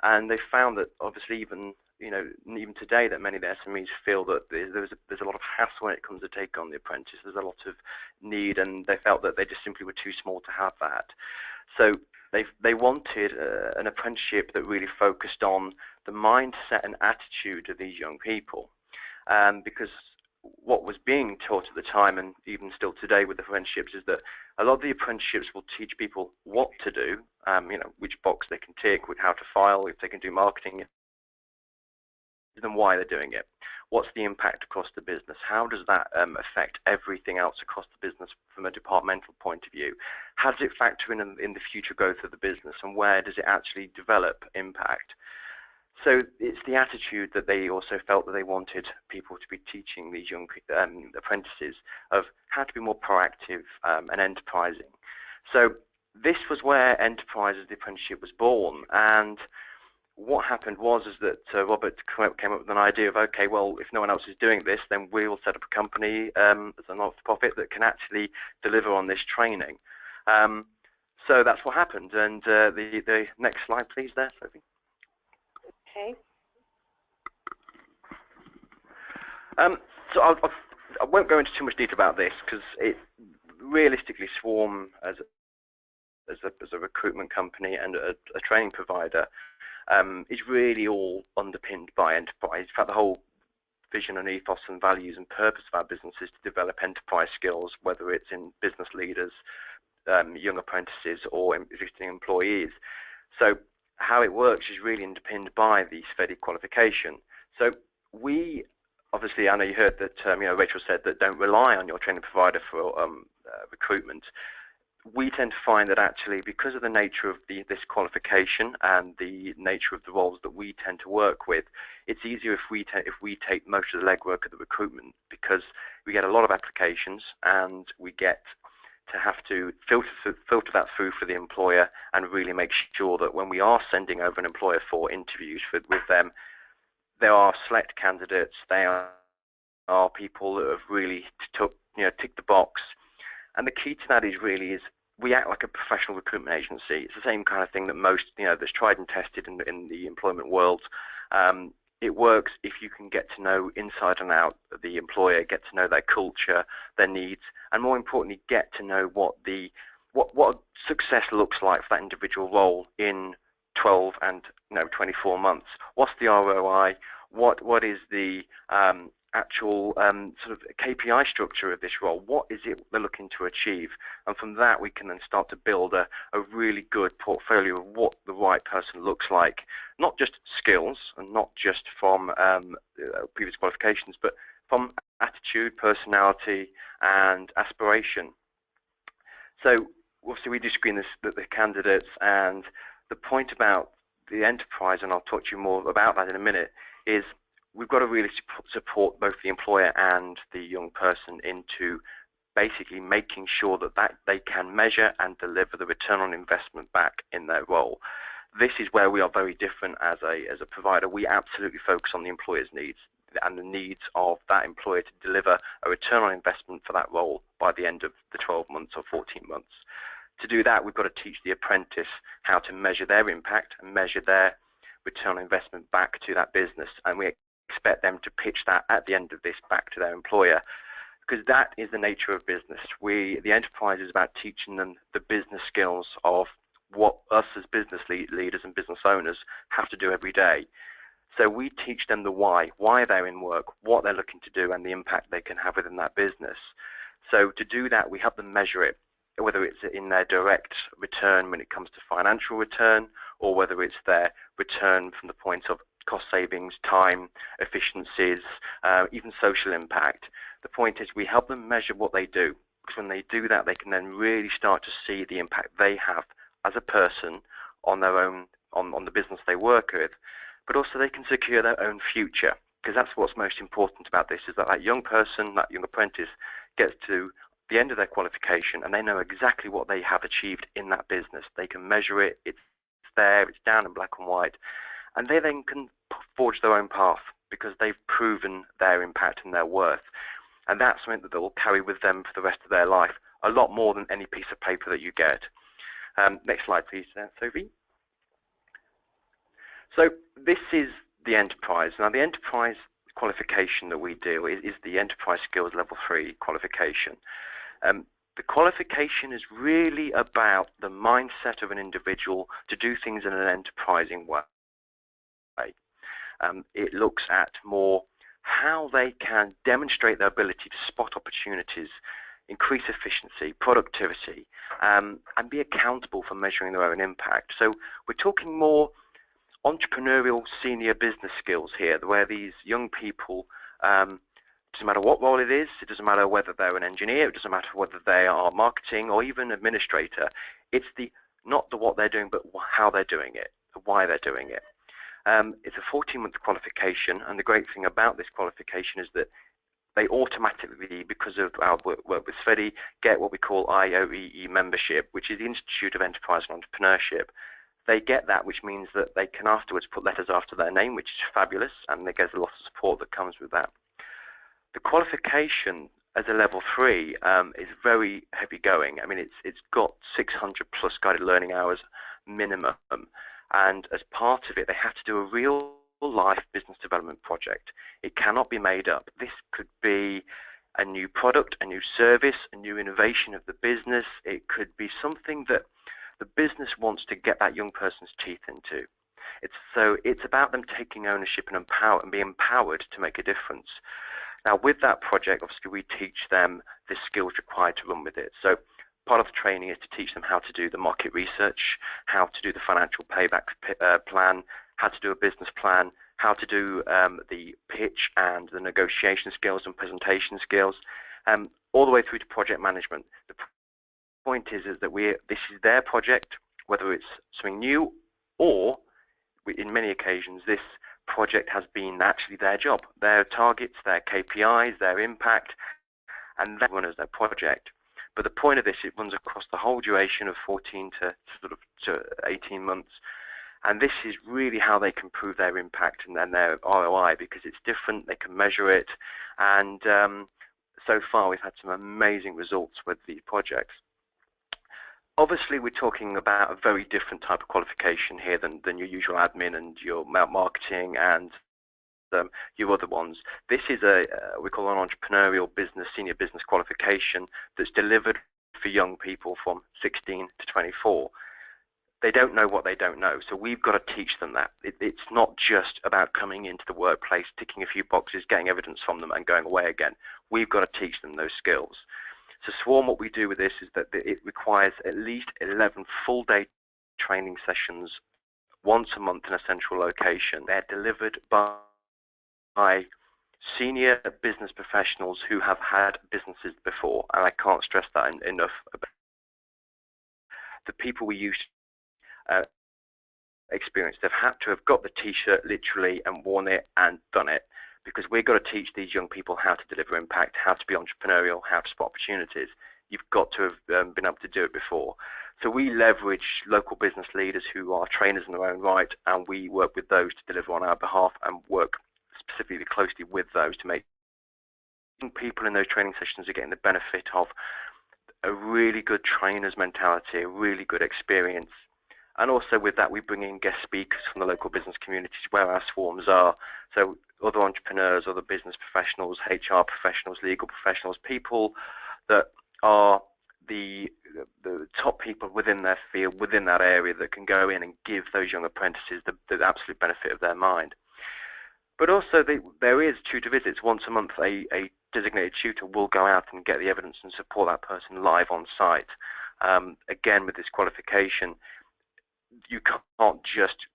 And they found that obviously even even today, that many of the SMEs feel that there's a lot of hassle when it comes to take on the apprentice. There's a lot of need, and they felt that they just simply were too small to have that. So they wanted an apprenticeship that really focused on the mindset and attitude of these young people, because what was being taught at the time, and even still today with the apprenticeships, is that a lot of the apprenticeships will teach people what to do, which box they can tick, with how to file, if they can do marketing, and why they're doing it. What's the impact across the business? How does that affect everything else across the business from a departmental point of view? How does it factor in the future growth of the business, and where does it actually develop impact? So it's the attitude that they also felt that they wanted people to be teaching these young apprentices of how to be more proactive and enterprising. So this was where Enterprise as the apprenticeship was born, and what happened was that Robert came up with an idea of, okay, well, if no one else is doing this, then we will set up a company as a not-for-profit that can actually deliver on this training. So that's what happened. And the next slide, please, there, Sophie. Okay. So I won't go into too much detail about this, because it realistically, Swarm as a recruitment company and a training provider is really all underpinned by Enterprise. In fact, the whole vision and ethos and values and purpose of our business is to develop enterprise skills, whether it's in business leaders, young apprentices, or existing employees. So how it works is really underpinned by the SFEDI qualification. So we, obviously, I know you heard that Rachel said that don't rely on your training provider for recruitment. We tend to find that actually, because of the nature of this qualification and the nature of the roles that we tend to work with, it's easier if we take most of the legwork of the recruitment, because we get a lot of applications and we get to have to filter that through for the employer and really make sure that when we are sending over an employer for interviews with them, there are select candidates. They are people that have really ticked the box. And the key to that is we act like a professional recruitment agency. It's the same kind of thing that most, that's tried and tested in the employment world. It works if you can get to know inside and out the employer, get to know their culture, their needs, and more importantly, get to know what success looks like for that individual role in 12 and 24 months. What's the ROI? What is the actual sort of KPI structure of this role? What is it they're looking to achieve? And from that, we can then start to build a really good portfolio of what the right person looks like, not just skills and not just from previous qualifications, but from attitude, personality, and aspiration. So obviously we do screen the candidates, and the point about the Enterprise, and I'll talk to you more about that in a minute, is we've got to really support both the employer and the young person into basically making sure that they can measure and deliver the return on investment back in their role. This is where we are very different as a provider. We absolutely focus on the employer's needs and the needs of that employer to deliver a return on investment for that role by the end of the 12 months or 14 months. To do that, we've got to teach the apprentice how to measure their impact and measure their return on investment back to that business, and we expect them to pitch that at the end of this back to their employer, because that is the nature of business. The Enterprise is about teaching them the business skills of what us as business leaders and business owners have to do every day. So we teach them the why they're in work, what they're looking to do, and the impact they can have within that business. So to do that, we help them measure it, whether it's in their direct return when it comes to financial return, or whether it's their return from the point of cost savings, time, efficiencies, even social impact. The point is we help them measure what they do, because when they do that, they can then really start to see the impact they have as a person on their own, on the business they work with, but also they can secure their own future, because that's what's most important about this, is that young person, that young apprentice, gets to the end of their qualification and they know exactly what they have achieved in that business. They can measure it, it's there, it's down in black and white, and they then can forge their own path because they've proven their impact and their worth. And that's something that they will carry with them for the rest of their life, a lot more than any piece of paper that you get. Next slide, please, Sophie. So this is the enterprise. Now, the enterprise qualification that we do is the Enterprise Skills Level 3 qualification. The qualification is really about the mindset of an individual to do things in an enterprising way. It looks at more how they can demonstrate their ability to spot opportunities, increase efficiency, productivity, and be accountable for measuring their own impact. So we're talking more entrepreneurial senior business skills here, where these young people, doesn't matter what role it is, it doesn't matter whether they're an engineer, it doesn't matter whether they are marketing or even administrator, it's not what they're doing, but how they're doing it, why they're doing it. It's a 14-month qualification, and the great thing about this qualification is that they automatically, because of our work with SVEDI, get what we call IOEE membership, which is the Institute of Enterprise and Entrepreneurship. They get that, which means that they can afterwards put letters after their name, which is fabulous, and they get a lot of support that comes with that. The qualification as a level 3 is very heavy going. I mean, it's got 600 plus guided learning hours minimum, and as part of it, they have to do a real life business development project. It cannot be made up. This could be a new product, a new service, a new innovation of the business. It could be something that the business wants to get that young person's teeth into. It's about them taking ownership and being empowered to make a difference. Now, with that project, obviously, we teach them the skills required to run with it. So part of the training is to teach them how to do the market research, how to do the financial payback plan, how to do a business plan, how to do the pitch and the negotiation skills and presentation skills, all the way through to project management. The point is that this is their project, whether it's something new or, in many occasions, this project has been actually their job, their targets, their KPIs, their impact, and they run as their project. But the point of this, it runs across the whole duration of 14 to 18 months. And this is really how they can prove their impact and then their ROI, because it's different, they can measure it. And so far, we've had some amazing results with these projects. Obviously, we're talking about a very different type of qualification here than your usual admin and your marketing and your other ones. This is we call an entrepreneurial senior business qualification that's delivered for young people from 16 to 24. They don't know what they don't know, so we've got to teach them that. It's not just about coming into the workplace, ticking a few boxes, getting evidence from them and going away again. We've got to teach them those skills. So Swarm, what we do with this is that it requires at least 11 full-day training sessions once a month in a central location. They're delivered by senior business professionals who have had businesses before, and I can't stress that enough. The people we use experience, they've had to have got the t-shirt literally and worn it and done it, because we've got to teach these young people how to deliver impact, how to be entrepreneurial, how to spot opportunities. You've got to have been able to do it before. So we leverage local business leaders who are trainers in their own right, and we work with those to deliver on our behalf and work specifically closely with those to make people in those training sessions are getting the benefit of a really good trainer's mentality, a really good experience. And also with that, we bring in guest speakers from the local business communities where our swarms are. So other entrepreneurs, other business professionals, HR professionals, legal professionals, people that are the top people within their field, within that area, that can go in and give those young apprentices the absolute benefit of their mind. But also there is tutor visits. Once a month, a designated tutor will go out and get the evidence and support that person live on site. Again, with this qualification, you can't just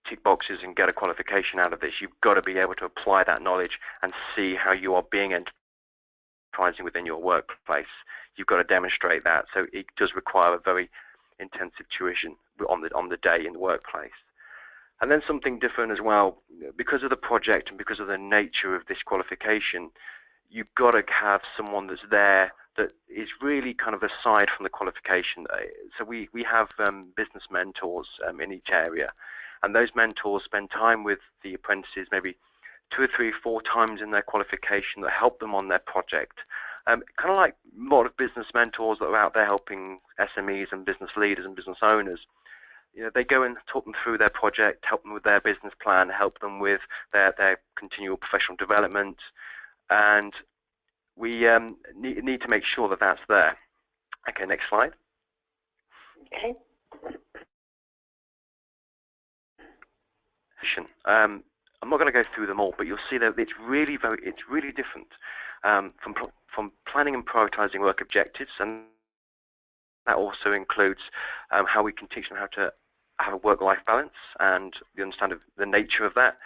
tick boxes and get a qualification out of this. You've got to be able to apply that knowledge and see how you are being enterprising within your workplace. You've got to demonstrate that. So it does require a very intensive tuition on the day in the workplace. And then something different as well, because of the project and because of the nature of this qualification, you've got to have someone that's there that is really kind of aside from the qualification. So we have business mentors in each area, and those mentors spend time with the apprentices maybe 2 or 3 or 4 times in their qualification that help them on their project. Kind of like a lot of business mentors that are out there helping SMEs and business leaders and business owners. they go and talk them through their project, help them with their business plan, help them with their continual professional development, and we need to make sure that that's there. Okay, next slide. Okay. I'm not going to go through them all, but you'll see that it's really different from planning and prioritizing work objectives, and that also includes how we can teach them how to have a work-life balance and the understand of the nature of that,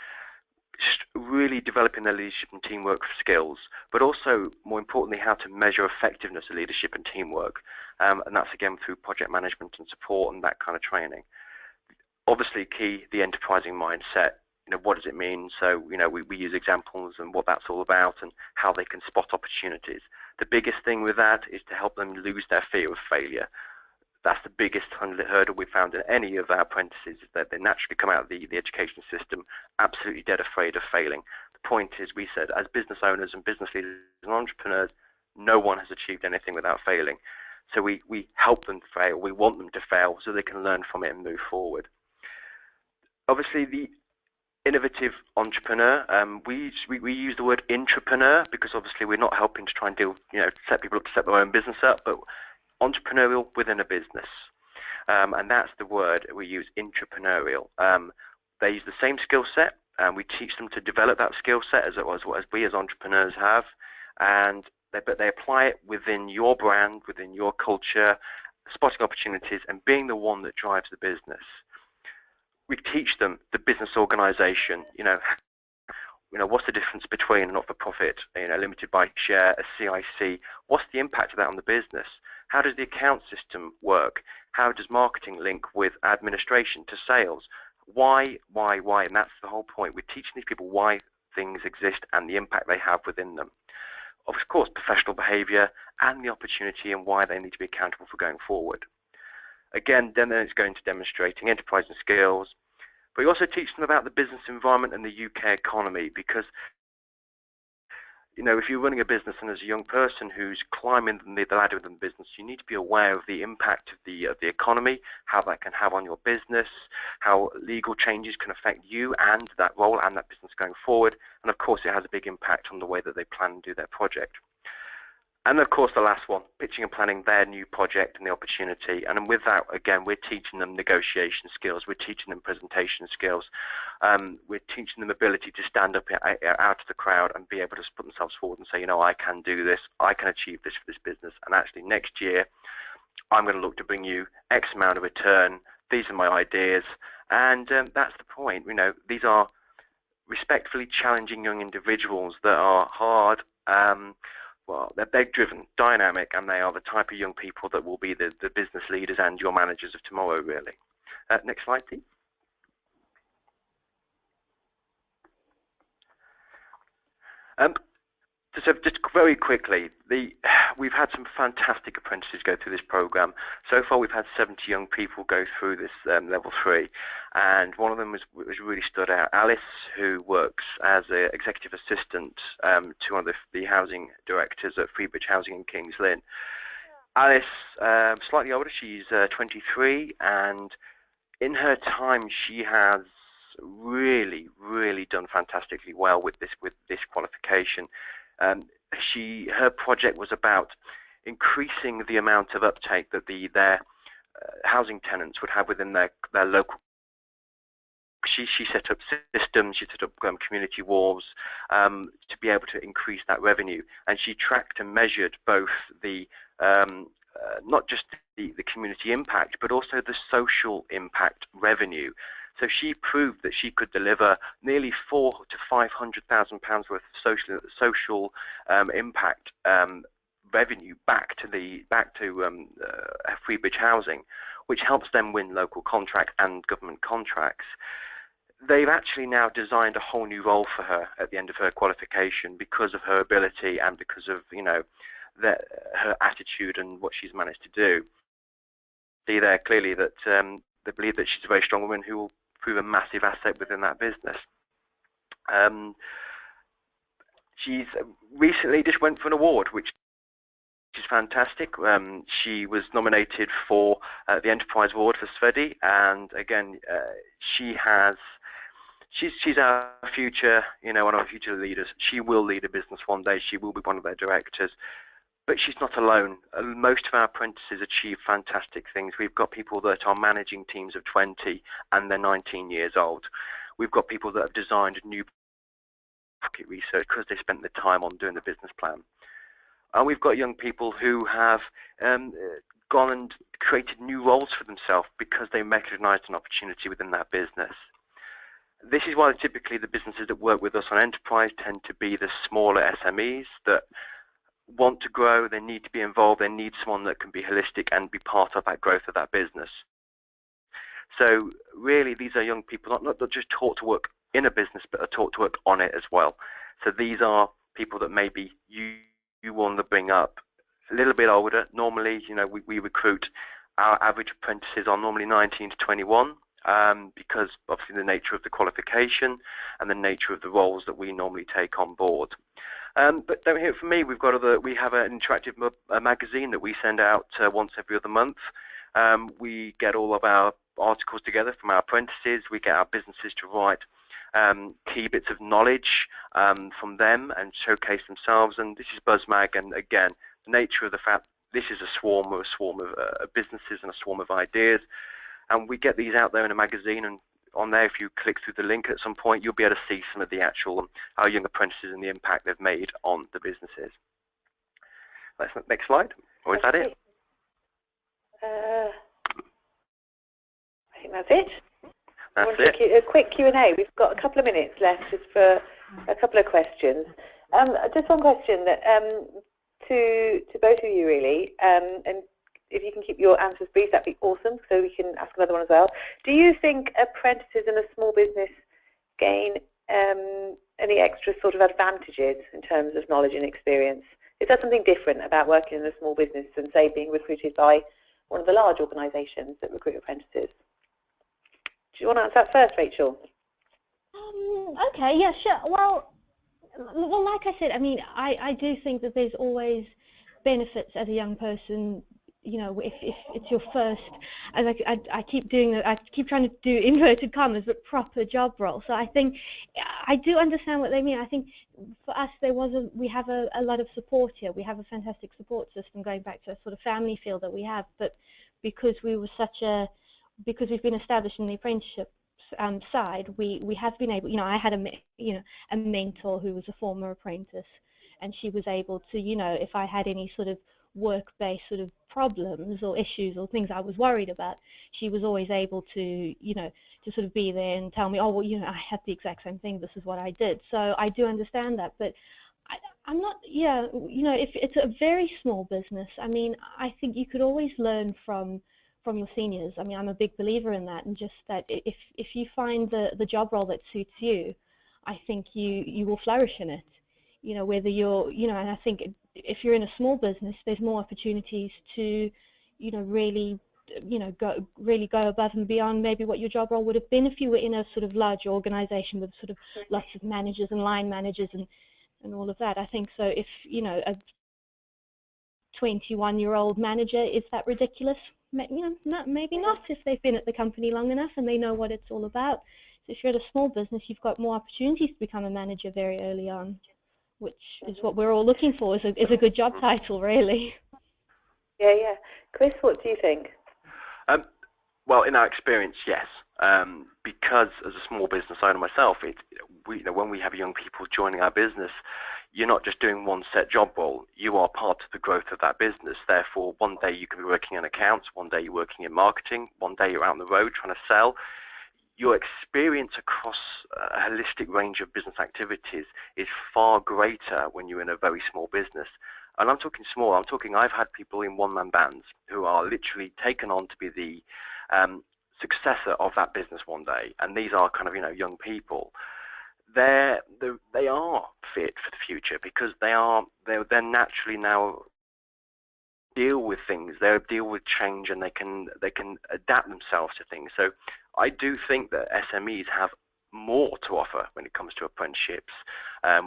just really developing their leadership and teamwork skills, but also, more importantly, how to measure effectiveness of leadership and teamwork, and that's again through project management and support and that kind of training. Obviously key, the enterprising mindset. What does it mean? So, we use examples and what that's all about and how they can spot opportunities. The biggest thing with that is to help them lose their fear of failure. That's the biggest hurdle we found in any of our apprentices, is that they naturally come out of the education system absolutely dead afraid of failing. The point is, we said, as business owners and business leaders and entrepreneurs, no one has achieved anything without failing. So we help them fail. We want them to fail so they can learn from it and move forward. Obviously, the innovative entrepreneur, we use the word intrapreneur because obviously we're not helping to try and set people up to set their own business up, but entrepreneurial within a business, and that's the word we use, intrapreneurial. They use the same skill set, and we teach them to develop that skill set as we as entrepreneurs have, but they apply it within your brand, within your culture, spotting opportunities and being the one that drives the business. We teach them the business organization, what's the difference between a not-for-profit, limited by share, a CIC, what's the impact of that on the business? How does the account system work? How does marketing link with administration to sales? Why? And that's the whole point. We're teaching these people why things exist and the impact they have within them. Of course, professional behavior and the opportunity and why they need to be accountable for going forward. Again, then it's going to demonstrating enterprise and skills, but we also teach them about the business environment and the UK economy, because if you're running a business and as a young person who's climbing the ladder within the business, you need to be aware of the impact of the economy, how that can have on your business, how legal changes can affect you and that role and that business going forward, and of course it has a big impact on the way that they plan and do their project. And of course the last one, pitching and planning their new project and the opportunity. And with that, again, we're teaching them negotiation skills, we're teaching them presentation skills, we're teaching them ability to stand up out of the crowd and be able to put themselves forward and say, I can do this, I can achieve this for this business, and actually next year I'm going to look to bring you X amount of return, these are my ideas, and that's the point. These are respectfully challenging young individuals that are hard, they're driven, dynamic, and they are the type of young people that will be the business leaders and your managers of tomorrow, really. Next slide, please. So just very quickly, we've had some fantastic apprentices go through this program. So far we've had 70 young people go through this level 3, and one of them was really stood out. Alice, who works as an executive assistant to one of the housing directors at Freebridge Housing in Kings Lynn. Alice, slightly older, she's 23, and in her time she has really done fantastically well with this qualification. Her project was about increasing the amount of uptake that their housing tenants would have within their local. She set up systems, she set up community walls to be able to increase that revenue, and she tracked and measured both the not just the community impact, but also the social impact revenue. So she proved that she could deliver nearly £400,000 to £500,000 worth of social impact revenue back to Freebridge Housing, which helps them win local contracts and government contracts. They've actually now designed a whole new role for her at the end of her qualification because of her ability and because of her attitude and what she's managed to do. See there clearly that they believe that she's a very strong woman who will prove a massive asset within that business. She's recently just went for an award, which is fantastic. She was nominated for the Enterprise Award for Svedi, and again, she's our future, one of our future leaders. She will lead a business one day. She will be one of their directors. But she's not alone. Most of our apprentices achieve fantastic things. We've got people that are managing teams of 20 and they're 19 years old. We've got people that have designed new market research because they spent the time on doing the business plan. And we've got young people who have gone and created new roles for themselves because they recognised an opportunity within that business. This is why typically the businesses that work with us on enterprise tend to be the smaller SMEs that want to grow, they need to be involved, they need someone that can be holistic and be part of that growth of that business. So really these are young people not just taught to work in a business but are taught to work on it as well. So these are people that maybe you want to bring up a little bit older. Normally, we recruit, our average apprentices are normally 19 to 21 because obviously the nature of the qualification and the nature of the roles that we normally take on board. But don't hear it from me. We have an interactive magazine that we send out once every other month. We get all of our articles together from our apprentices. We get our businesses to write key bits of knowledge from them and showcase themselves. And this is BuzzMag, and again, the nature of the fact this is a swarm of businesses and a swarm of ideas. And we get these out there in a magazine, and on there, if you click through the link at some point, you'll be able to see some of the actual our young apprentices and the impact they've made on the businesses. Next slide. Or is that it? I think that's it. That's it. A quick Q&A. We've got a couple of minutes left just for a couple of questions. Just one question that, to both of you really, and if you can keep your answers brief, that'd be awesome, so we can ask another one as well. Do you think apprentices in a small business gain any extra sort of advantages in terms of knowledge and experience? Is there something different about working in a small business than, say, being recruited by one of the large organisations that recruit apprentices? Do you want to answer that first, Rachel? Okay, yeah, sure. Well, like I said, I mean, I do think that there's always benefits as a young person. If it's your first, as I keep doing that, I keep trying to do inverted commas, but proper job role. So I think I do understand what they mean. I think for us we have a lot of support here. We have a fantastic support system going back to a sort of family feel that we have. But because we've been established in the apprenticeship side, we have been able. I had a mentor who was a former apprentice, and she was able to, if I had any sort of work-based sort of problems or issues or things I was worried about, she was always able to, to sort of be there and tell me, oh, well, I had the exact same thing, this is what I did. So I do understand that, but I'm not, if it's a very small business, I mean, I think you could always learn from your seniors. I mean, I'm a big believer in that, and just that if you find the job role that suits you, I think you will flourish in it. Whether you're, and I think if you're in a small business, there's more opportunities to, really, go above and beyond maybe what your job role would have been if you were in a sort of large organisation with sort of lots of managers and line managers and all of that. I think so. If a 21-year-old manager, is that ridiculous? Maybe not if they've been at the company long enough and they know what it's all about. So if you're at a small business, you've got more opportunities to become a manager very early on, which is what we're all looking for, is a good job title, really. Yeah. Chris, what do you think? Well, in our experience, yes. Because as a small business owner myself, when we have young people joining our business, you're not just doing one set job role. You are part of the growth of that business. Therefore, one day you can be working in accounts, one day you're working in marketing, one day you're out on the road trying to sell. Your experience across a holistic range of business activities is far greater when you're in a very small business. And I'm talking small, I've had people in one-man bands who are literally taken on to be the successor of that business one day. And these are kind of, young people. They are fit for the future because they're naturally now deal with things. They deal with change, and they can adapt themselves to things. So I do think that SMEs have more to offer when it comes to apprenticeships,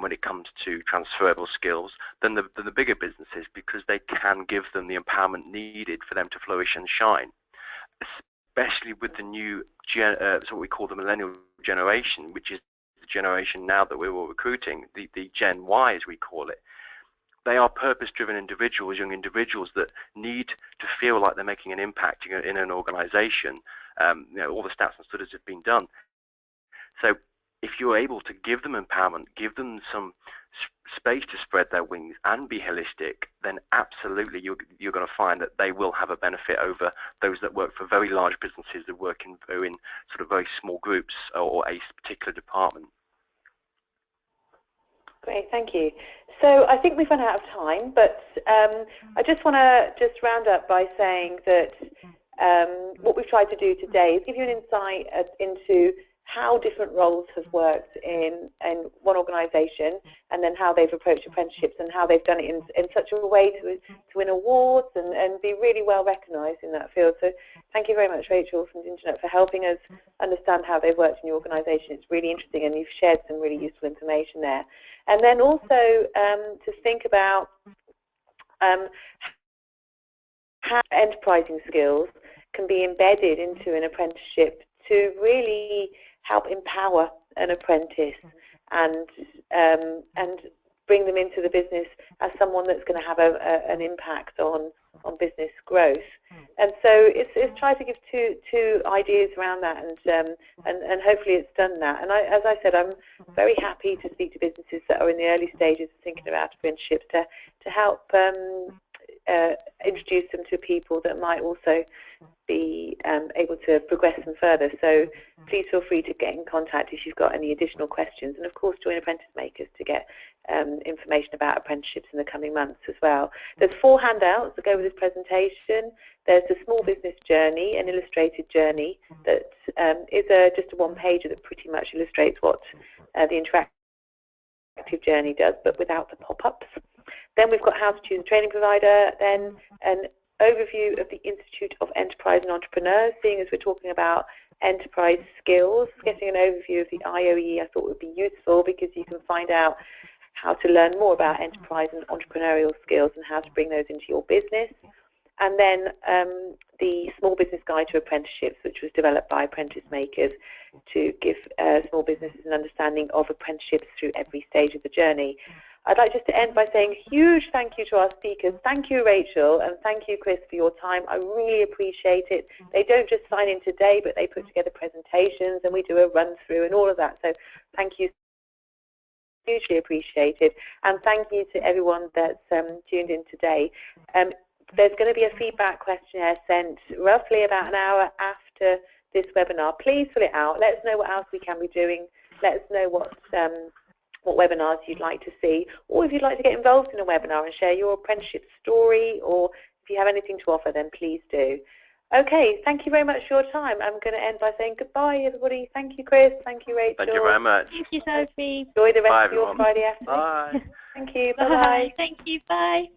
when it comes to transferable skills than the bigger businesses, because they can give them the empowerment needed for them to flourish and shine, especially with the new, what we call the millennial generation, which is the generation now that we're all recruiting, the Gen Y as we call it. They are purpose-driven individuals, young individuals that need to feel like they're making an impact in an organisation. You know, all the stats and studies have been done. So if you're able to give them empowerment, give them some space to spread their wings and be holistic, then absolutely you're going to find that they will have a benefit over those that work for very large businesses that work in sort of very small groups or a particular department. Great, thank you. So I think we've run out of time, but I just want to round up by saying that what we've tried to do today is give you an insight into how different roles have worked in one organisation, and then how they've approached apprenticeships and how they've done it in such a way to win awards and be really well recognised in that field. So thank you very much, Rachel from the Internet, for helping us understand how they've worked in your organisation. It's really interesting, and you've shared some really useful information there. And then also to think about how enterprising skills can be embedded into an apprenticeship to really help empower an apprentice and bring them into the business as someone that's going to have an impact on business growth. And so it's trying to give two ideas around that, and hopefully it's done that. And as I said, I'm very happy to speak to businesses that are in the early stages of thinking about apprenticeships to help introduce them to people that might also be able to progress them further. So please feel free to get in contact if you've got any additional questions, and of course join Apprentice Makers to get information about apprenticeships in the coming months as well. There's 4 handouts that go with this presentation. There's the small business journey, an illustrated journey that is just a one-pager that pretty much illustrates what the interactive journey does, but without the pop-ups. Then we've got how to choose a training provider, then an overview of the Institute of Enterprise and Entrepreneurs, seeing as we're talking about enterprise skills. Getting an overview of the IOE I thought would be useful, because you can find out how to learn more about enterprise and entrepreneurial skills and how to bring those into your business. And then the Small Business Guide to Apprenticeships, which was developed by Apprentice Makers to give small businesses an understanding of apprenticeships through every stage of the journey. I'd like just to end by saying a huge thank you to our speakers. Thank you, Rachel, and thank you, Chris, for your time. I really appreciate it. They don't just sign in today, but they put together presentations, and we do a run-through and all of that. So thank you. Hugely appreciated. And thank you to everyone that's tuned in today. There's going to be a feedback questionnaire sent roughly about an hour after this webinar. Please fill it out. Let us know what else we can be doing. Let us know what webinars you'd like to see, or if you'd like to get involved in a webinar and share your apprenticeship story, or if you have anything to offer, then please do. Okay, thank you very much for your time. I'm going to end by saying goodbye, everybody. Thank you, Chris. Thank you, Rachel. Thank you very much. Thank you, Sophie. Enjoy the rest Bye, of your everyone. Friday afternoon. Bye. Thank you. Bye. Bye-bye. Thank you. Bye.